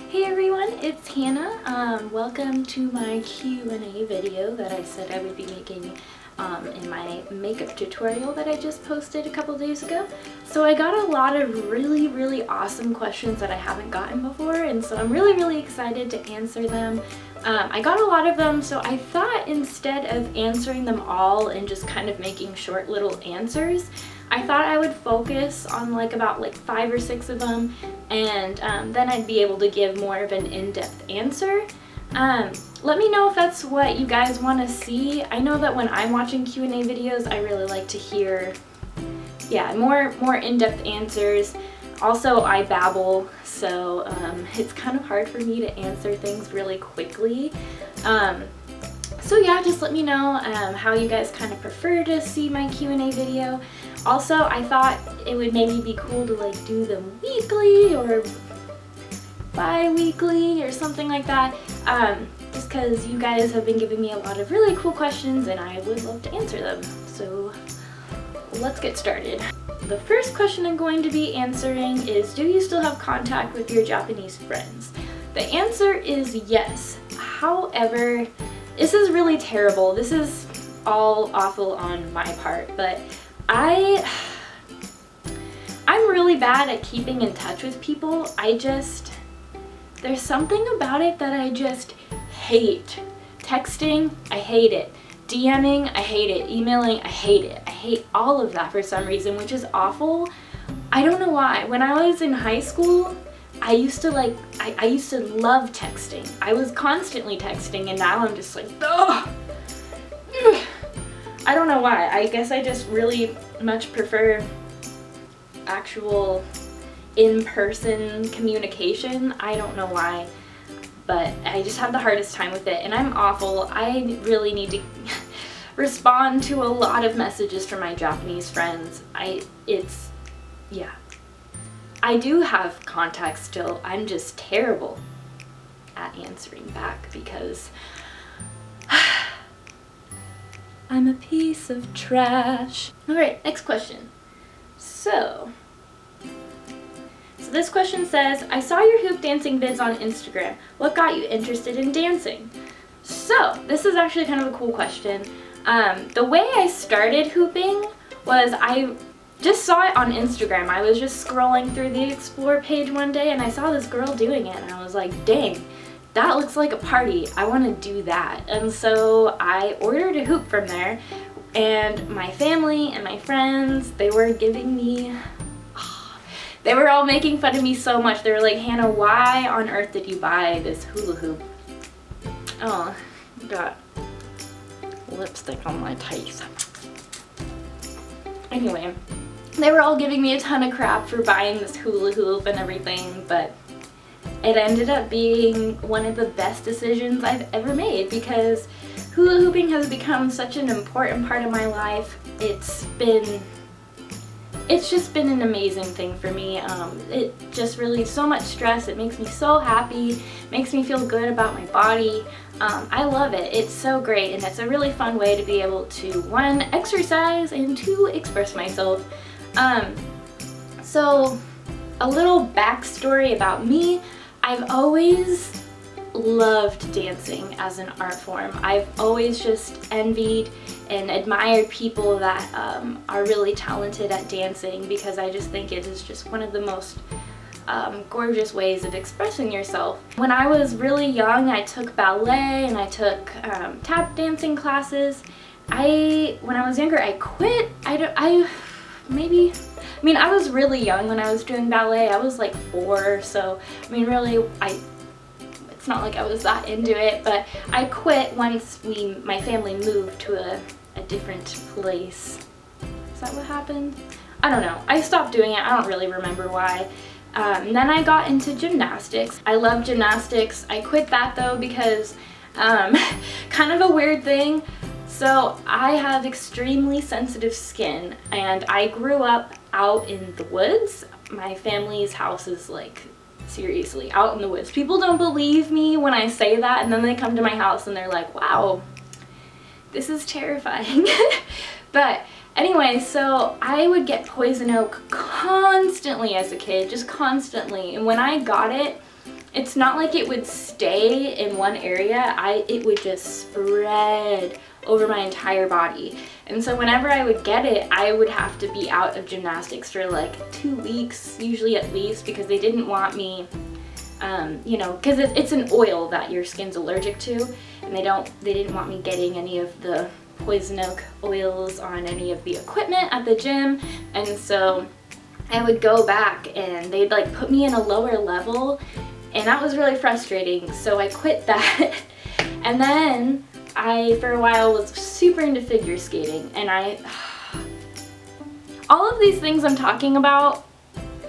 Hey everyone, it's Hannah. Welcome to my Q&A video that I said I would be making in my makeup tutorial that I just posted a couple days ago. So I got a lot of really awesome questions that I haven't gotten before, and so I'm really excited to answer them. I got a lot of them, so I thought instead of answering them all and just kind of making short little answers, I thought I would focus on about 5 or 6 of them, and then I'd be able to give more of an in-depth answer. Let me know if that's what you guys want to see. I know that when I'm watching Q&A videos, I really like to hear, more in-depth answers. Also, I babble, so it's kind of hard for me to answer things really quickly. So yeah, just let me know how you guys kind of prefer to see my Q&A video. Also, I thought it would maybe be cool to do them weekly or bi-weekly or something like that, just because you guys have been giving me a lot of really cool questions and I would love to answer them. So let's get started. The first question I'm going to be answering is, do you still have contact with your Japanese friends? The answer is yes. However, this is really terrible. This is all awful on my part, but I'm really bad at keeping in touch with people. There's something about it that I just hate. Texting, I hate it. DMing, I hate it. Emailing, I hate it. I hate all of that for some reason, which is awful. I don't know why. When I was in high school, I used to love texting. I was constantly texting, and now I'm just like, ugh. I don't know why. I guess I just really much prefer actual in-person communication. I don't know why, but I just have the hardest time with it, and I'm awful. I really need to respond to a lot of messages from my Japanese friends. I do have contacts still. I'm just terrible at answering back because I'm a piece of trash. Alright, next question. So this question says, I saw your hoop dancing vids on Instagram. What got you interested in dancing? So this is actually kind of a cool question. The way I started hooping was I just saw it on Instagram. I was just scrolling through the Explore page one day and I saw this girl doing it and I was like, dang, that looks like a party. I want to do that. And so I ordered a hoop from there, and my family and my friends, they were all making fun of me so much. They were like, Hannah, why on earth did you buy this hula hoop? Oh, got lipstick on my teeth. Anyway, they were all giving me a ton of crap for buying this hula hoop and everything, but it ended up being one of the best decisions I've ever made because hula hooping has become such an important part of my life. It's just been an amazing thing for me. It just relieves so much stress. It makes me so happy, makes me feel good about my body. I love it. It's so great, and it's a really fun way to be able to, 1, exercise, and 2, express myself. So a little backstory about me. I've always loved dancing as an art form. I've always just envied and admired people that are really talented at dancing because I just think it is just one of the most gorgeous ways of expressing yourself. When I was really young, I took ballet and I took tap dancing classes. When I was younger, I quit. I was really young when I was doing ballet. I was like 4, so really, it's not like I was that into it, but I quit once my family moved to a different place. Is that what happened? I don't know. I stopped doing it. I don't really remember why. Then I got into gymnastics. I love gymnastics. I quit that though because kind of a weird thing. So I have extremely sensitive skin, and I grew up out in the woods. My family's house is seriously out in the woods. People don't believe me when I say that, and then they come to my house and they're like, wow, this is terrifying. But anyway, so I would get poison oak constantly as a kid, just constantly. And when I got it, it's not like it would stay in one area. It would just spread over my entire body. And so whenever I would get it, I would have to be out of gymnastics for like 2 weeks, usually at least, because they didn't want me, you know, because it's an oil that your skin's allergic to, and they didn't want me getting any of the poison oak oils on any of the equipment at the gym. And so I would go back and they'd like put me in a lower level, and that was really frustrating. So I quit that. And then I, for a while, was super into figure skating, and all of these things I'm talking about,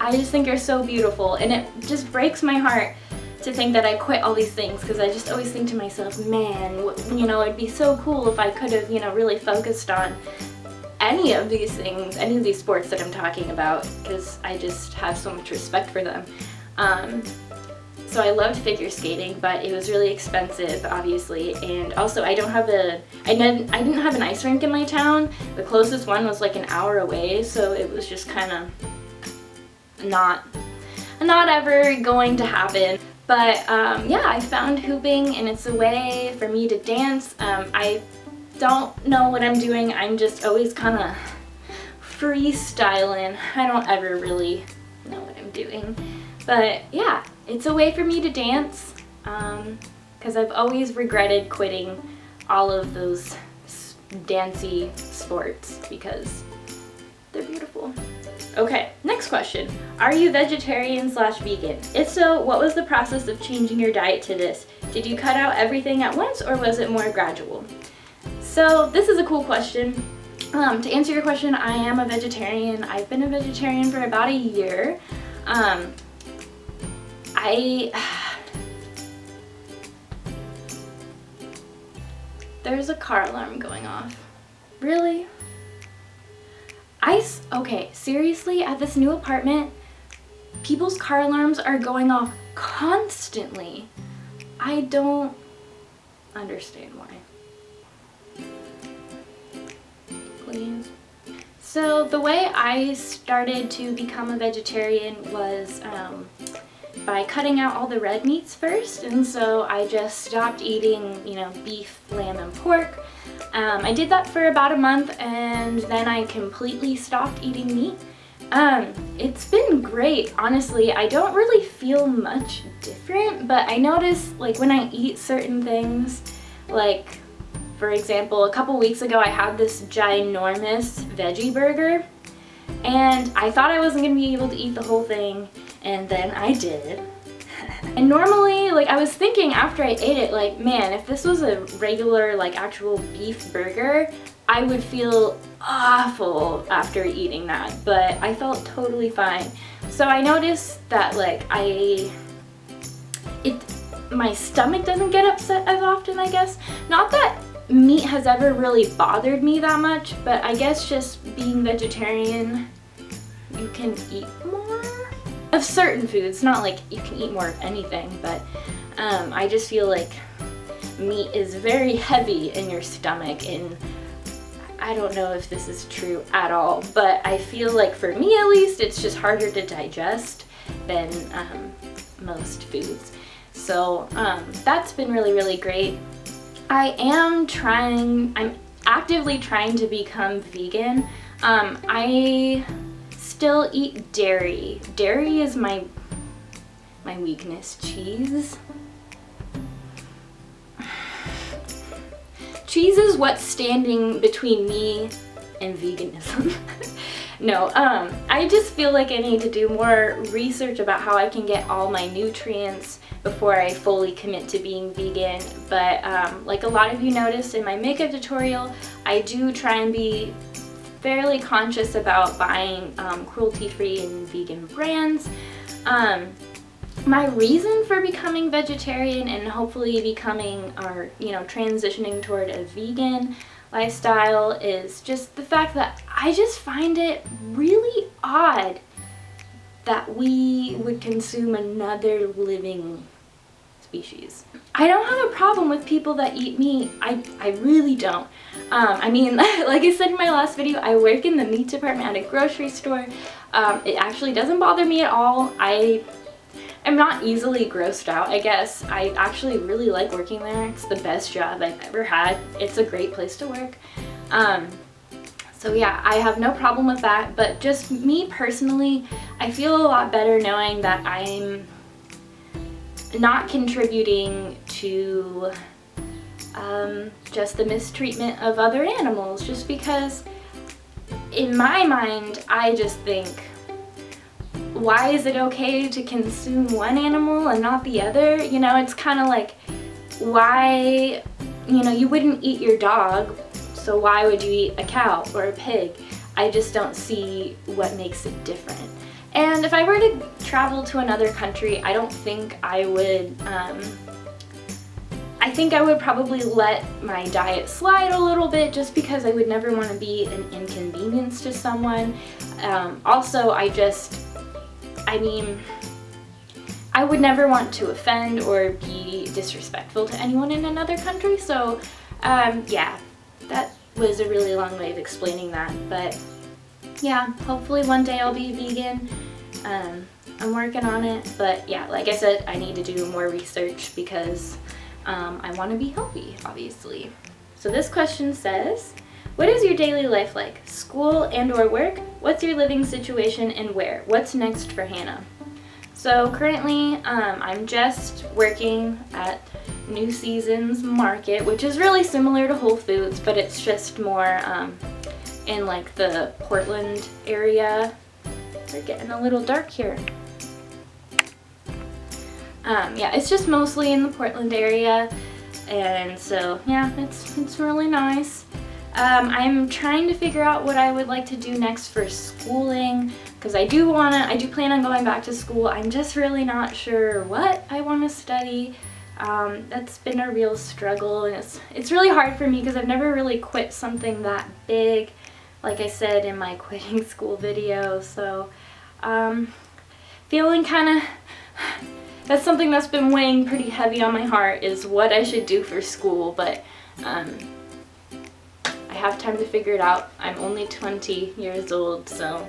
I just think are so beautiful, and it just breaks my heart to think that I quit all these things, because I just always think to myself, man, you know, it'd be so cool if I could have, you know, really focused on any of these things, any of these sports that I'm talking about, because I just have so much respect for them. So I loved figure skating, but it was really expensive, obviously, and also I didn't have an ice rink in my town. The closest one was like an hour away, so it was just kind of not ever going to happen. But yeah, I found hooping, and it's a way for me to dance. I don't know what I'm doing. I'm just always kind of freestyling. I don't ever really know what I'm doing. But yeah, it's a way for me to dance, because I've always regretted quitting all of those dancey sports because they're beautiful. Okay, next question. Are you vegetarian/vegan? If so, what was the process of changing your diet to this? Did you cut out everything at once, or was it more gradual? So this is a cool question. To answer your question, I am a vegetarian. I've been a vegetarian for about a year. There's a car alarm going off. Really? Okay, seriously, at this new apartment, people's car alarms are going off constantly. I don't understand why. Please. So the way I started to become a vegetarian was by cutting out all the red meats first, and so I just stopped eating, you know, beef, lamb, and pork. I did that for about a month, and then I completely stopped eating meat. It's been great, honestly. I don't really feel much different, but I notice, like, when I eat certain things, like, for example, a couple weeks ago I had this ginormous veggie burger, and I thought I wasn't gonna be able to eat the whole thing, and then I did. And normally, like, I was thinking after I ate it, like, man, if this was a regular, like, actual beef burger, I would feel awful after eating that, but I felt totally fine. So I noticed that, like, my stomach doesn't get upset as often, I guess. Not that meat has ever really bothered me that much, but I guess just being vegetarian, you can eat more of certain foods. Not like you can eat more of anything, but I just feel like meat is very heavy in your stomach, and I don't know if this is true at all, but I feel like for me at least, it's just harder to digest than most foods. So that's been really, really great. I'm actively trying to become vegan. I still eat dairy. Dairy is my weakness. Cheese. Cheese is what's standing between me and veganism. No, I just feel like I need to do more research about how I can get all my nutrients before I fully commit to being vegan. But like a lot of you noticed in my makeup tutorial, I do try and be fairly conscious about buying cruelty-free and vegan brands. My reason for becoming vegetarian and hopefully becoming, or you know, transitioning toward a vegan lifestyle is just the fact that I just find it really odd that we would consume another living species. I don't have a problem with people that eat meat. I really don't. I mean, like I said in my last video, I work in the meat department at a grocery store. It actually doesn't bother me at all. I'm not easily grossed out, I guess. I actually really like working there. It's the best job I've ever had. It's a great place to work. So yeah, I have no problem with that, but just me personally, I feel a lot better knowing that I'm not contributing to just the mistreatment of other animals, just because in my mind, I just think, why is it okay to consume one animal and not the other? You know, it's kind of like, why, you know, you wouldn't eat your dog, so why would you eat a cow or a pig? I just don't see what makes it different. And if I were to travel to another country, I don't think I would, I think I would probably let my diet slide a little bit, just because I would never want to be an inconvenience to someone. Also, I mean, I would never want to offend or be disrespectful to anyone in another country, so yeah, that was a really long way of explaining that, but yeah, hopefully one day I'll be vegan. I'm working on it, but yeah, like I said, I need to do more research because I want to be healthy, obviously. So this question says, what is your daily life like? School and or work? What's your living situation and where? What's next for Hannah? So currently, I'm just working at New Seasons Market, which is really similar to Whole Foods, but it's just more in like the Portland area. We're getting a little dark here. Yeah, it's just mostly in the Portland area, and so yeah, it's really nice. I'm trying to figure out what I would like to do next for schooling, because I do plan on going back to school. I'm just really not sure what I want to study. That's been a real struggle, and it's really hard for me because I've never really quit something that big, like I said in my quitting school video. So feeling kind of, that's something that's been weighing pretty heavy on my heart, is what I should do for school, but I have time to figure it out. I'm only 20 years old, so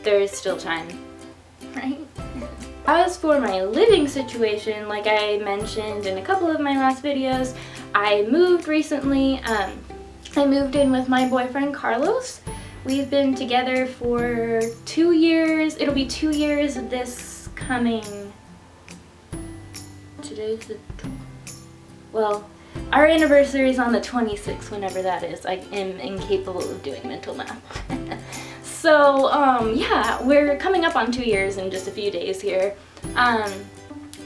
there is still time, right? As for my living situation, like I mentioned in a couple of my last videos, I moved recently. I moved in with my boyfriend Carlos. We've been together for 2 years. It'll be 2 years this coming, today's the, well, our anniversary is on the 26th, whenever that is. I am incapable of doing mental math. So, yeah, we're coming up on 2 years in just a few days here.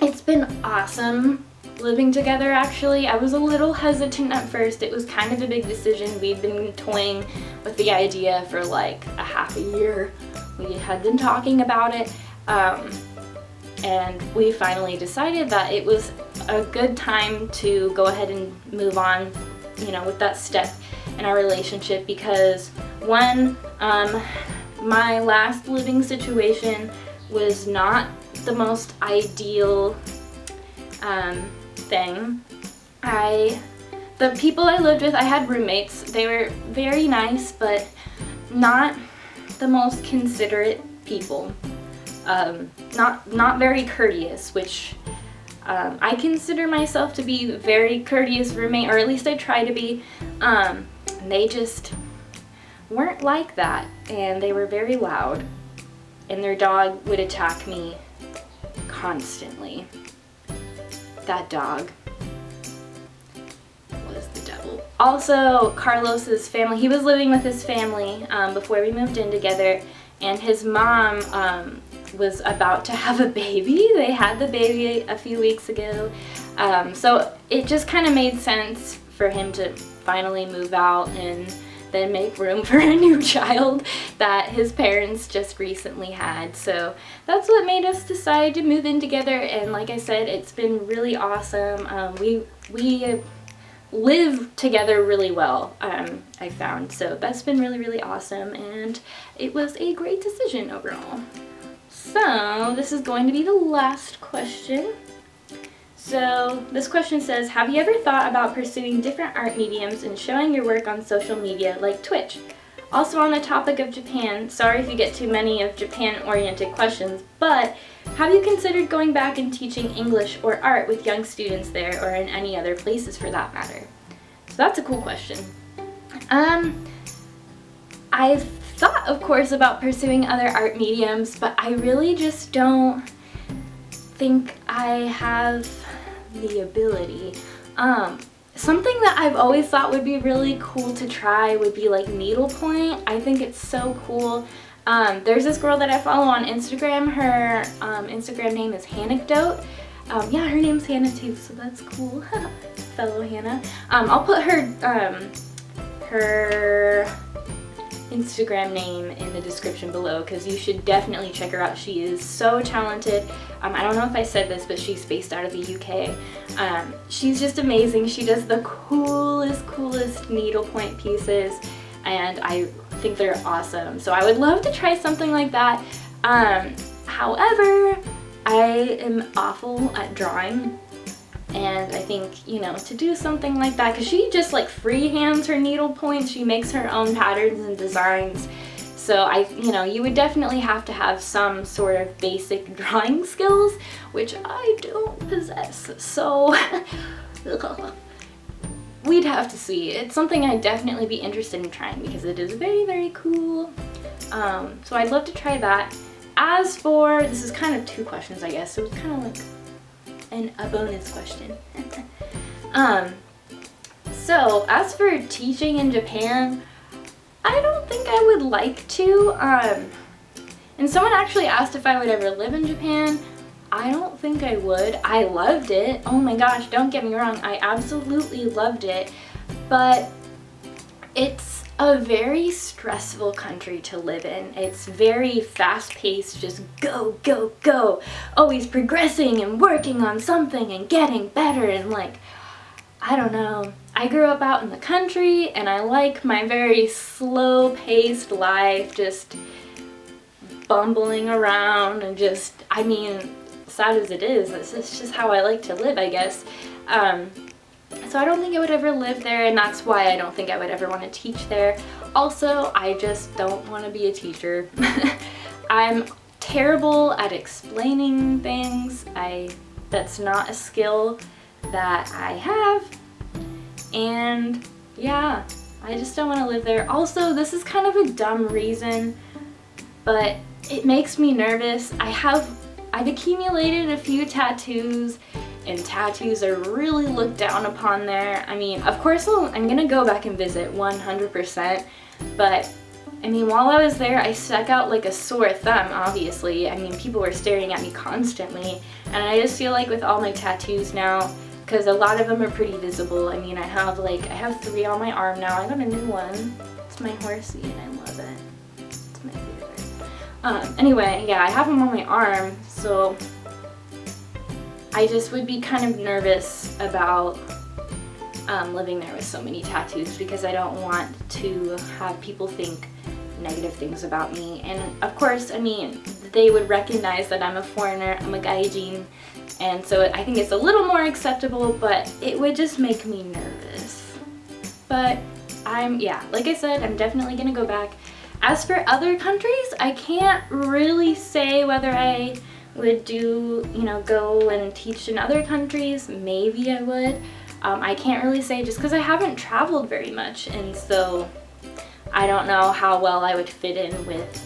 It's been awesome living together, actually. I was a little hesitant at first. It was kind of a big decision. We'd been toying with the idea for like a half a year. We had been talking about it, and we finally decided that it was a good time to go ahead and move on, you know, with that step in our relationship, because one, my last living situation was not the most ideal thing. The people I lived with, I had roommates. They were very nice, but not the most considerate people. Not very courteous, which I consider myself to be a very courteous roommate, or at least I try to be. They just weren't like that, and they were very loud, and their dog would attack me constantly. That dog was the devil. Also, Carlos's family, he was living with his family before we moved in together, and his mom was about to have a baby. They had the baby a few weeks ago, so it just kind of made sense for him to finally move out and then make room for a new child that his parents just recently had. So that's what made us decide to move in together, and like I said, it's been really awesome. We live together really well, I found, so that's been really awesome, and it was a great decision overall. So this is going to be the last question. So this question says, have you ever thought about pursuing different art mediums and showing your work on social media like Twitch? Also on the topic of Japan, sorry if you get too many of Japan-oriented questions, but Have you considered going back and teaching English or art with young students there or in any other places for that matter? So that's a cool question. I've thought, of course, about pursuing other art mediums, but I really just don't think I have the ability. Something that I've always thought would be really cool to try would be like needlepoint. I think it's so cool. There's this girl that I follow on Instagram. Her Instagram name is Hannah.Garrett. Yeah, her name's Hannah too, so that's cool. Fellow Hannah. I'll put her Instagram name in the description below because you should definitely check her out. She is so talented. I don't know if I said this, but she's based out of the UK. She's just amazing. She does the coolest needlepoint pieces, and I think they're awesome. So I would love to try something like that. However, I am awful at drawing. And I think, you know, to do something like that, because she just like freehands her needle points, she makes her own patterns and designs. So you know, you would definitely have to have some sort of basic drawing skills, which I don't possess. So we'd have to see. It's something I'd definitely be interested in trying because it is very cool. So I'd love to try that. As for, this is kind of two questions, I guess, so it's kind of like a bonus question. So as for teaching in Japan, I don't think I would like to. And someone actually asked if I would ever live in Japan. I don't think I would. I loved it. Oh my gosh, don't get me wrong. I absolutely loved it. But it's a very stressful country to live in. It's very fast-paced, just go, always progressing and working on something and getting better, and like, I don't know. I grew up out in the country and I like my very slow-paced life, just bumbling around and just, I mean, sad as it is, it's just how I like to live, I guess. So I don't think I would ever live there, and that's why I don't think I would ever want to teach there. Also, I just don't want to be a teacher. I'm terrible at explaining things. That's not a skill that I have. And yeah, I just don't want to live there. Also, this is kind of a dumb reason, but it makes me nervous. I've accumulated a few tattoos, and tattoos are really looked down upon there. I mean, of course I'm gonna go back and visit 100%, but I mean, while I was there, I stuck out like a sore thumb, obviously. I mean, people were staring at me constantly, and I just feel like with all my tattoos now, because a lot of them are pretty visible. I mean, I have 3 on my arm now. I got a new one. It's my horsey, and I love it. It's my favorite. Anyway, yeah, I have them on my arm, so I just would be kind of nervous about living there with so many tattoos because I don't want to have people think negative things about me. And of course, I mean, they would recognize that I'm a foreigner, I'm a gaijin, and so I think it's a little more acceptable, but it would just make me nervous. But yeah, like I said, I'm definitely gonna go back. As for other countries, I can't really say whether I would go and teach in other countries. Maybe I would. I can't really say just because I haven't traveled very much, and so I don't know how well I would fit in with,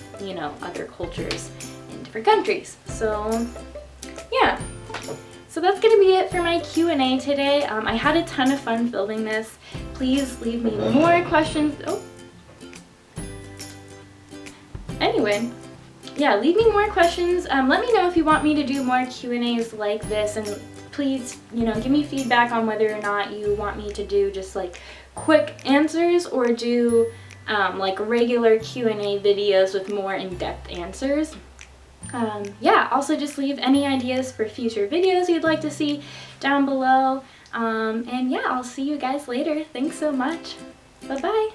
other cultures in different countries. So yeah. So that's gonna be it for my Q&A today. I had a ton of fun filming this. Please leave me more questions. Anyway. Yeah, leave me more questions. Let me know if you want me to do more Q&As like this, and please, give me feedback on whether or not you want me to do just like quick answers or do like regular Q&A videos with more in-depth answers. Yeah, also just leave any ideas for future videos you'd like to see down below. And yeah, I'll see you guys later. Thanks so much. Bye-bye.